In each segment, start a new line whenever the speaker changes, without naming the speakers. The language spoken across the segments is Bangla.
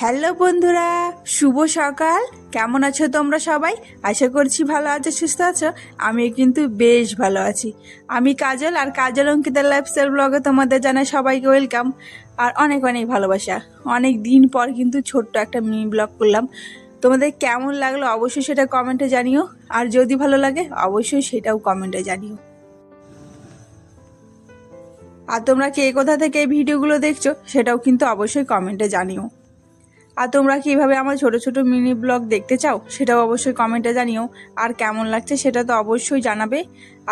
হ্যালো বন্ধুরা, শুভ সকাল। কেমন আছো তোমরা সবাই? আশা করছি ভালো আছো, সুস্থ আছো। আমি কিন্তু বেশ ভালো আছি। আমি কাজল, আর কাজল অঙ্কিতার লাইফস্টাইল ব্লগে তোমাদের জানাই সবাইকে ওয়েলকাম আর অনেক অনেক ভালোবাসা। অনেক দিন পর কিন্তু ছোট্ট একটা মিনি ব্লগ করলাম। তোমাদের কেমন লাগলো অবশ্যই সেটা কমেন্টে জানিও, আর যদি ভালো লাগে অবশ্যই সেটাও কমেন্টে জানিও। আর তোমরা কে কোথা থেকে এই ভিডিওগুলো দেখছো সেটাও কিন্তু অবশ্যই কমেন্টে জানিও। আর তোমরা কি এইভাবে আমার ছোট ছোট মিনি ব্লগ দেখতে চাও সেটাও অবশ্যই কমেন্টে জানিও। আর কেমন লাগছে সেটা তো অবশ্যই জানাবে।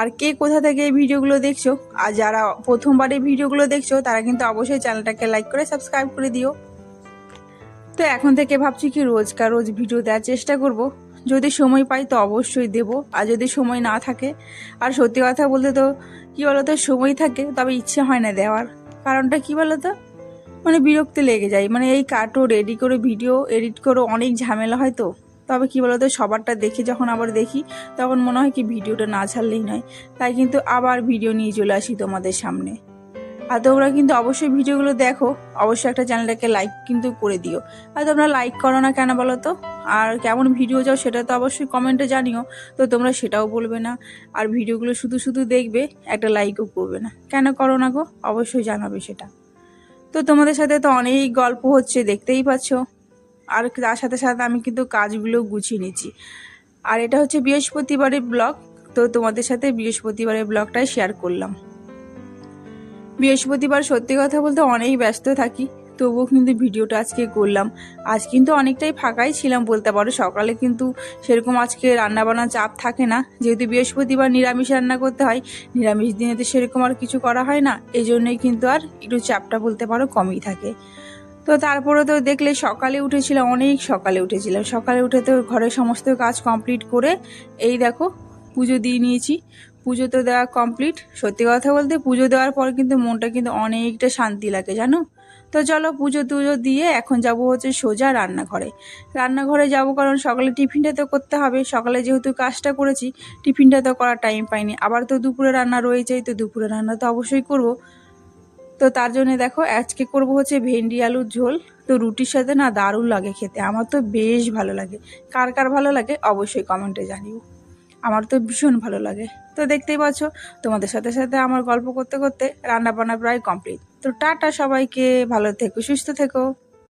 আর কে কোথা থেকে এই ভিডিওগুলো দেখছো, আর যারা প্রথমবার এই ভিডিওগুলো দেখছো তারা কিন্তু অবশ্যই চ্যানেলটাকে লাইক করে সাবস্ক্রাইব করে দিও। তো এখন থেকে ভাবছি কি রোজ ভিডিও দেওয়ার চেষ্টা করব। যদি সময় পাই তো অবশ্যই দেব, আর যদি সময় না থাকে, আর সত্যি কথা বলতে তো কি বলতো, সময় থাকে তবে ইচ্ছে হয় না দেওয়ার। কারণটা কি বলতো, মানে বিরক্তি লেগে যায়। মানে এই কাটো রেডি করে ভিডিও এডিট করো, অনেক ঝামেলা হয়। তো তবে কি বলতো, সবারটা দেখে যখন আবার দেখি তখন মনে হয় কি ভিডিওটা না ছাড়লেই নয়। তাই কিন্তু আবার ভিডিও নিয়ে চলে আসি তোমাদের সামনে। আর তোমরা কিন্তু অবশ্যই ভিডিওগুলো দেখো, অবশ্যই একটা চ্যানেলটাকে লাইক কিন্তু করে দিও। আর তোমরা লাইক করো না কেন বলো তো? আর কেমন ভিডিও চাও সেটা তো অবশ্যই কমেন্টে জানিও। তো তোমরা সেটাও বলবে না, আর ভিডিওগুলো শুধু শুধু দেখবে, একটা লাইকও করবে না। কেন করো না গো? অবশ্যই জানাবে সেটা। তো তোমাদের সাথে তো অনেক গল্প হচ্ছে, দেখতেই পাচ্ছ। আর তার সাথে সাথে আমি কিন্তু কাজগুলো গুছিয়ে নিচ্ছি। আর এটা হচ্ছে বৃহস্পতিবারের ব্লগ। তো তোমাদের সাথে বৃহস্পতিবারের ব্লগটাই শেয়ার করলাম। বৃহস্পতিবার সত্যি কথা বলতে অনেক ব্যস্ত থাকি, তবুও কিন্তু ভিডিওটা আজকে করলাম। আজ কিন্তু অনেকটাই ফাঁকাই ছিলাম বলতে পারো। সকালে কিন্তু সেরকম আজকে রান্নাবান্না চাপ থাকে না, যেহেতু বৃহস্পতিবার নিরামিষ রান্না করতে হয়। নিরামিষ দিনে তো সেরকম আর কিছু করা হয় না, এই জন্যই কিন্তু আর একটু চাপটা বলতে পারো কমই থাকে। তো তারপরে তো দেখলে সকালে উঠেছিলাম, অনেক সকালে উঠেছিলাম। সকালে উঠে তো ঘরের সমস্ত কাজ কমপ্লিট করে এই দেখো পুজো দিয়ে নিয়েছি। পুজো তো দেওয়া কমপ্লিট। সত্যি কথা বলতে পুজো দেওয়ার পর কিন্তু মনটা কিন্তু অনেকটা শান্তি লাগে জানো। তো চলো পুজো টুজো দিয়ে এখন যাব হচ্ছে সোজা রান্নাঘরে। রান্নাঘরে যাব কারণ সকালে টিফিনটা তো করতে হবে। সকালে যেহেতু কাজটা করেছি, টিফিনটা তো করার টাইম পাইনি। আবার তো দুপুরে রান্না রয়েছেই, তো দুপুরে রান্না তো অবশ্যই করব। তো তার জন্য দেখো আজকে করব হচ্ছে ভেন্ডি আলুর ঝোল। তো রুটির সাথে না দারুণ লাগে খেতে, আমার তো বেশ ভালো লাগে। কার কার ভালো লাগে অবশ্যই কমেন্টে জানিও। আমার তো ভীষণ ভালো লাগে। তো দেখতেই পাচ্ছ, তোমাদের সাথে সাথে আমার গল্প করতে করতে রান্না বান্না প্রায় কমপ্লিট। তো টাটা সবাইকে, ভালো থেকো, সুস্থ থেকো।